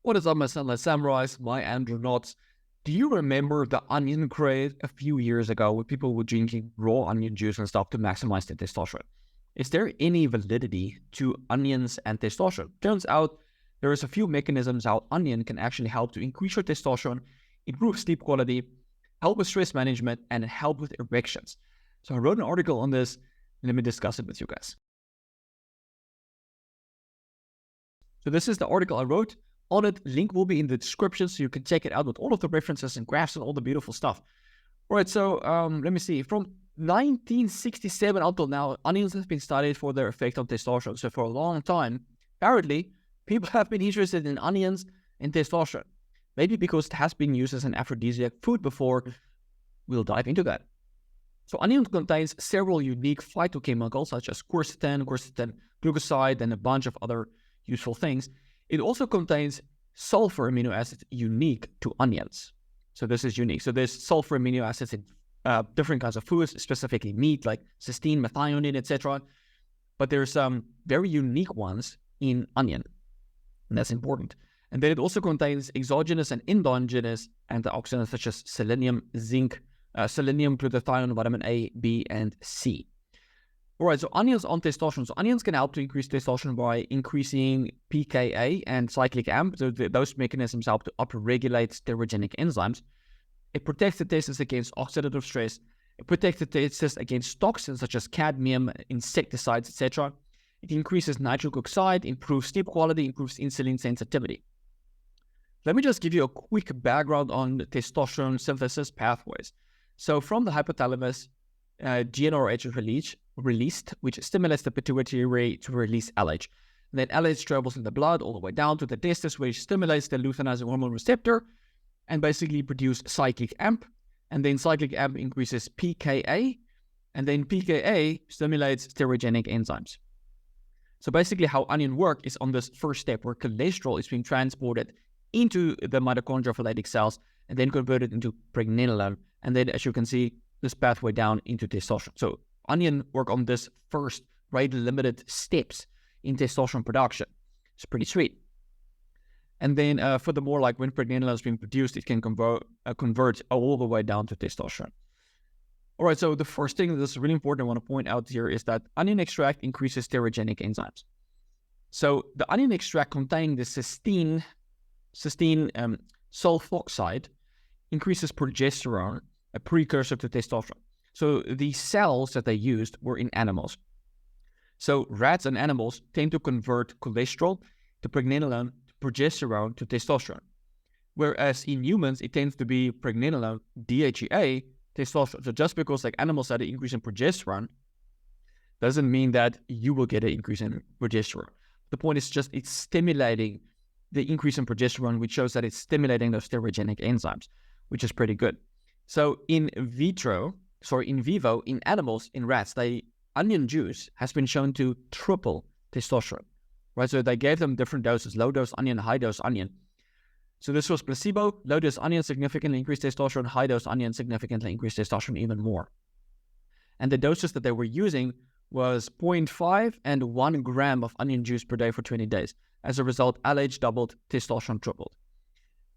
What is up, my sunless samurais, my andronauts? Do you remember the onion craze a few years ago where people were drinking raw onion juice and stuff to maximize their testosterone? Is there any validity to onions and testosterone? Turns out there is a few mechanisms how onion can actually help to increase your testosterone, improve sleep quality, help with stress management, and help with erections. So I wrote an article on this, and let me discuss it with you guys. So this is the article I wrote on it. Link will be in the description so you can check it out with all of the references and graphs and all the beautiful stuff. All right, so let me see. From 1967 until now, onions have been studied for their effect on testosterone. So for a long time, apparently, people have been interested in onions and testosterone. Maybe because it has been used as an aphrodisiac food before. We'll dive into that. So onion contains several unique phytochemicals such as quercetin, glucoside, and a bunch of other useful things. It also contains sulfur amino acids unique to onions. So this is unique. So there's sulfur amino acids in different kinds of foods, specifically meat like cysteine, methionine, etc. But there's some very unique ones in onion, and that's important. And then it also contains exogenous and endogenous antioxidants such as selenium, zinc, selenium, glutathione, vitamin A, B, and C. All right, so onions on testosterone. So onions can help to increase testosterone by increasing pKa and cyclic AMP. So those mechanisms help to upregulate steroidogenic enzymes. It protects the testes against oxidative stress. It protects the testes against toxins such as cadmium, insecticides, etc. It increases nitric oxide, improves sleep quality, improves insulin sensitivity. Let me just give you a quick background on the testosterone synthesis pathways. So from the hypothalamus, GnRH is released, which stimulates the pituitary to release LH. And then LH travels in the blood all the way down to the testes, which stimulates the luteinizing hormone receptor and basically produce cyclic AMP. And then cyclic AMP increases pKa, and then pKa stimulates steroidogenic enzymes. So basically how onion work is on this first step where cholesterol is being transported into the mitochondrial phonetic cells and then converted into pregnenolone. And then, as you can see, this pathway down into testosterone. So onion work on this first rate-limited steps in testosterone production. It's pretty sweet. And then furthermore, like when pregnenolone is being produced, it can convert all the way down to testosterone. All right, so the first thing that's really important I want to point out here is that onion extract increases steroidogenic enzymes. So the onion extract containing the cysteine sulfoxide increases progesterone, a precursor to testosterone. So the cells that they used were in animals. So rats and animals tend to convert cholesterol to pregnenolone, to progesterone, to testosterone. Whereas in humans, it tends to be pregnenolone, DHEA, testosterone. So just because like animals had an increase in progesterone doesn't mean that you will get an increase in progesterone. The point is just it's stimulating the increase in progesterone, which shows that it's stimulating those steroidogenic enzymes, which is pretty good. So in vivo, in animals, in rats, onion juice has been shown to triple testosterone, right? So they gave them different doses, low dose onion, high dose onion. So this was placebo, low dose onion significantly increased testosterone, high dose onion significantly increased testosterone even more. And the doses that they were using was 0.5 and 1 gram of onion juice per day for 20 days. As a result, LH doubled, testosterone tripled.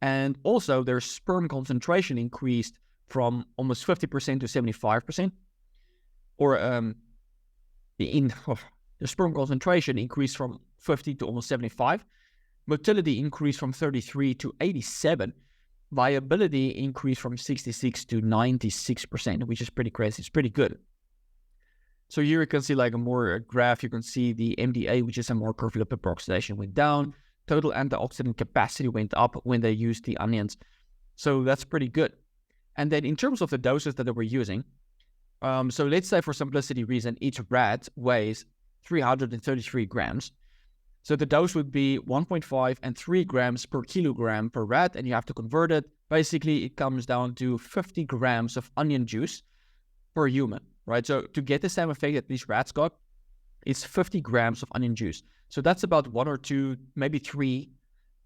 And also their sperm concentration increased from almost 50% to 75%, or the sperm concentration increased from 50 to almost 75. Motility increased from 33 to 87. Viability increased from 66 to 96%, which is pretty crazy. It's pretty good. So here you can see like a more graph. You can see the MDA, which is a marker of lipid peroxidation, went down. Total antioxidant capacity went up when they used the onions. So that's pretty good. And then in terms of the doses that they were using, so let's say for simplicity reason, each rat weighs 333 grams. So the dose would be 1.5 and 3 grams per kilogram per rat, and you have to convert it. Basically, it comes down to 50 grams of onion juice per human, right? So to get the same effect that these rats got, it's 50 grams of onion juice. So that's about 1 or 2, maybe 3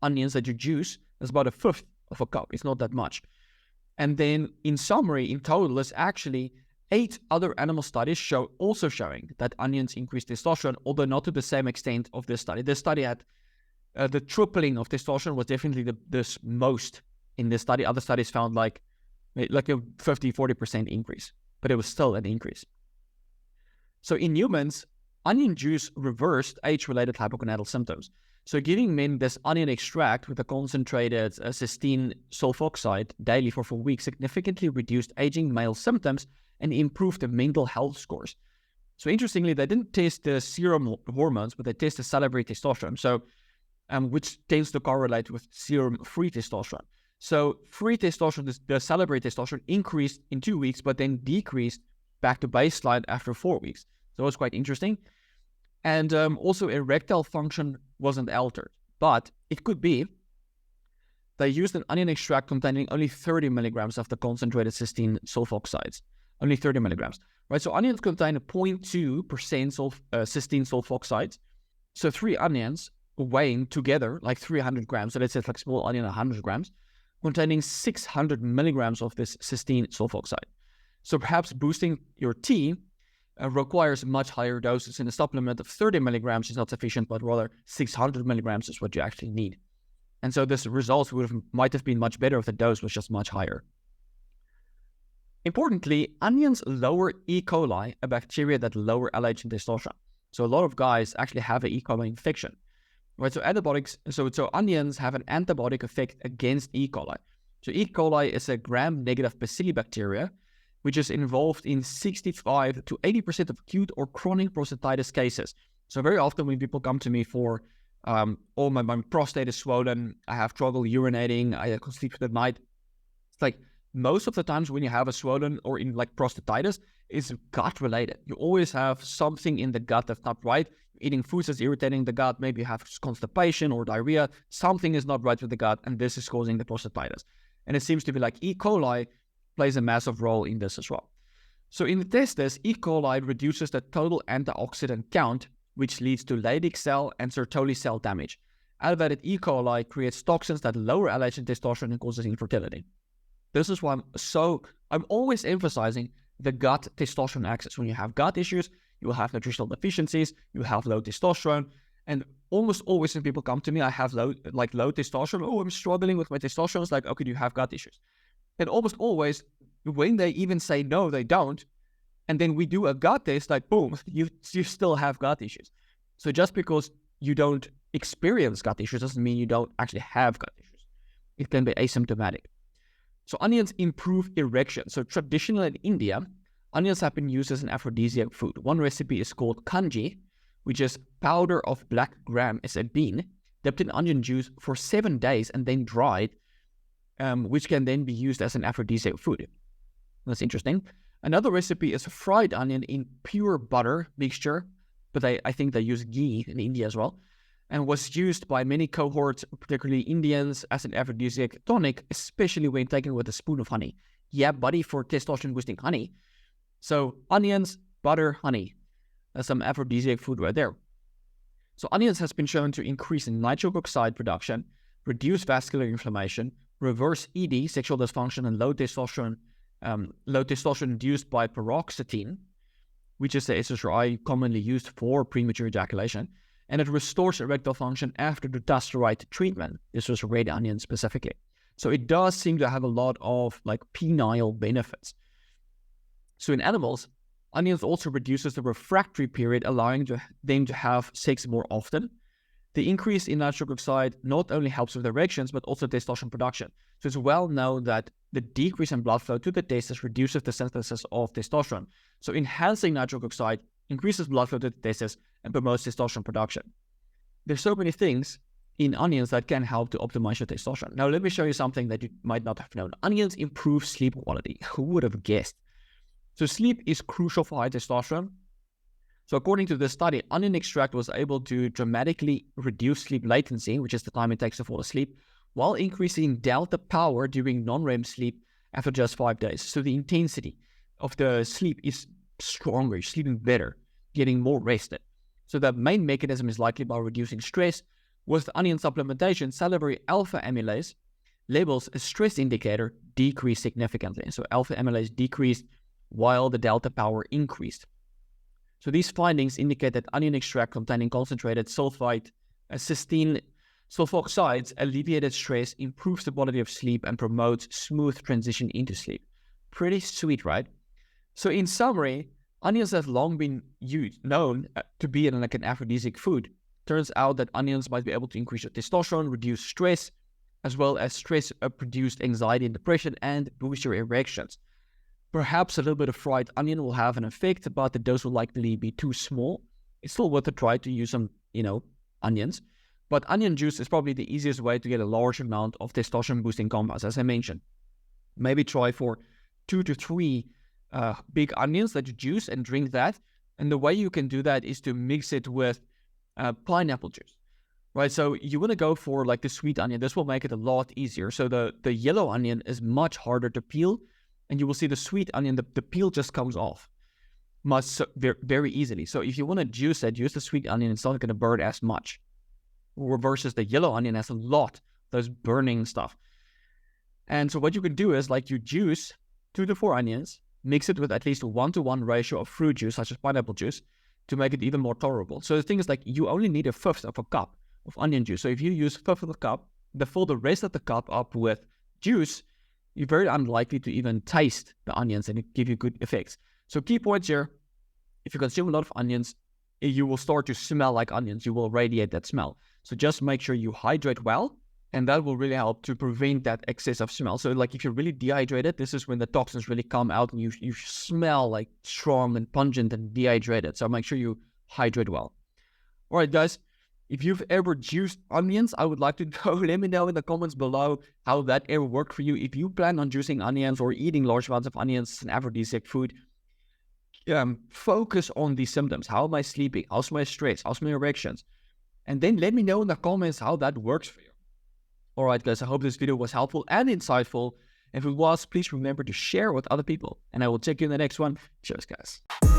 onions that you juice. That's about a fifth of a cup. It's not that much. And then in summary, in total, there's actually 8 other animal studies showing that onions increase testosterone, although not to the same extent of this study. This study had The tripling of testosterone was definitely the most in this study. Other studies found like a 50-40% increase, but it was still an increase. So in humans, onion juice reversed age-related hypogonadal symptoms. So giving men this onion extract with a concentrated cysteine sulfoxide daily for 4 weeks significantly reduced aging male symptoms and improved the mental health scores. So interestingly, they didn't test the serum hormones, but they tested salivary testosterone, so which tends to correlate with serum-free testosterone. So free testosterone, the salivary testosterone, increased in 2 weeks, but then decreased back to baseline after 4 weeks. So it was quite interesting. And also erectile function wasn't altered, but it could be they used an onion extract containing only 30 milligrams of the concentrated cysteine sulfoxides, only 30 milligrams, right? So onions contain 0.2% cysteine sulfoxides. So 3 onions weighing together like 300 grams, so let's say like small onion 100 grams, containing 600 milligrams of this cysteine sulfoxide. So perhaps boosting your T requires much higher doses, and a supplement of 30 milligrams is not sufficient, but rather 600 milligrams is what you actually need. And so this results might have been much better if the dose was just much higher. Importantly, onions lower E. coli, a bacteria that lower LH and testosterone. So a lot of guys actually have an E. coli infection, right? So so onions have an antibiotic effect against E. coli. So E. coli is a gram-negative bacillobacteria, which is involved in 65 to 80% of acute or chronic prostatitis cases. So very often when people come to me for, oh, my prostate is swollen, I have trouble urinating, I can't sleep at night. It's like most of the times when you have a swollen or in like prostatitis, it's gut related. You always have something in the gut that's not right. You're eating foods that's irritating the gut. Maybe you have constipation or diarrhea. Something is not right with the gut, and this is causing the prostatitis. And it seems to be like E. coli plays a massive role in this as well. So in the testes, E. coli reduces the total antioxidant count, which leads to Leydig cell and Sertoli cell damage. Elevated E. coli creates toxins that lower LH and testosterone and causes infertility. This is why I'm always emphasizing the gut testosterone axis. When you have gut issues, you will have nutritional deficiencies, you have low testosterone, and almost always when people come to me, I have low testosterone. Oh, I'm struggling with my testosterone. It's like, okay, do you have gut issues? And almost always, when they even say no, they don't, and then we do a gut test, like boom, you still have gut issues. So just because you don't experience gut issues doesn't mean you don't actually have gut issues. It can be asymptomatic. So onions improve erection. So traditionally in India, onions have been used as an aphrodisiac food. One recipe is called kanji, which is powder of black gram as a bean, dipped in onion juice for 7 days and then dried, which can then be used as an aphrodisiac food. That's interesting. Another recipe is a fried onion in pure butter mixture, but I think they use ghee in India as well, and was used by many cohorts, particularly Indians, as an aphrodisiac tonic, especially when taken with a spoon of honey. Yeah, buddy, for testosterone-boosting honey. So onions, butter, honey. That's some aphrodisiac food right there. So onions has been shown to increase nitric oxide production, reduce vascular inflammation, reverse ED, sexual dysfunction, and low testosterone induced by paroxetine, which is the SSRI commonly used for premature ejaculation, and it restores erectile function after dutasteride treatment. This was red onion specifically. So it does seem to have a lot of like penile benefits. So in animals, onions also reduces the refractory period, allowing them to have sex more often. The increase in nitric oxide not only helps with erections, but also testosterone production. So it's well known that the decrease in blood flow to the testes reduces the synthesis of testosterone. So enhancing nitric oxide increases blood flow to the testes and promotes testosterone production. There's so many things in onions that can help to optimize your testosterone. Now, let me show you something that you might not have known. Onions improve sleep quality. Who would have guessed? So sleep is crucial for high testosterone. So according to this study, onion extract was able to dramatically reduce sleep latency, which is the time it takes to fall asleep, while increasing delta power during non-REM sleep after just 5 days. So the intensity of the sleep is stronger, you're sleeping better, getting more rested. So the main mechanism is likely by reducing stress. With onion supplementation, salivary alpha amylase levels, a stress indicator, decreased significantly. So alpha amylase decreased while the delta power increased. So these findings indicate that onion extract containing concentrated sulfite cysteine Sulfoxides alleviated stress, improves the quality of sleep, and promotes smooth transition into sleep. Pretty sweet, right? So in summary, onions have long been known to be like an aphrodisiac food. Turns out that onions might be able to increase your testosterone, reduce stress, as well as stress-produced anxiety and depression, and boost your erections. Perhaps a little bit of fried onion will have an effect, but the dose will likely be too small. It's still worth a try to use some, onions. But onion juice is probably the easiest way to get a large amount of testosterone-boosting compounds, as I mentioned. Maybe try for 2 to 3 big onions that you juice and drink that. And the way you can do that is to mix it with pineapple juice, right? So you want to go for like the sweet onion. This will make it a lot easier. So the yellow onion is much harder to peel. And you will see the sweet onion, the peel just comes off very easily. So if you want to juice it, use the sweet onion. It's not going to burn as much. Versus the yellow onion has a lot, those burning stuff. And so what you can do is like you juice 2 to 4 onions, mix it with at least a 1-to-1 ratio of fruit juice, such as pineapple juice, to make it even more tolerable. So the thing is like you only need 1/5 of a cup of onion juice. So if you use 1/5 of the cup, fill the rest of the cup up with juice, you're very unlikely to even taste the onions and it give you good effects. So key points here, if you consume a lot of onions, you will start to smell like onions. You will radiate that smell. So just make sure you hydrate well, and that will really help to prevent that excessive smell. So like if you're really dehydrated, this is when the toxins really come out and you smell like strong and pungent and dehydrated. So make sure you hydrate well. All right, guys. If you've ever juiced onions, I would like to know. Let me know in the comments below how that ever worked for you. If you plan on juicing onions or eating large amounts of onions as an aphrodisiac food, focus on these symptoms. How am I sleeping? How's my stress? How's my erections? And then let me know in the comments how that works for you. All right, guys, I hope this video was helpful and insightful. If it was, please remember to share with other people. And I will check you in the next one. Cheers, guys.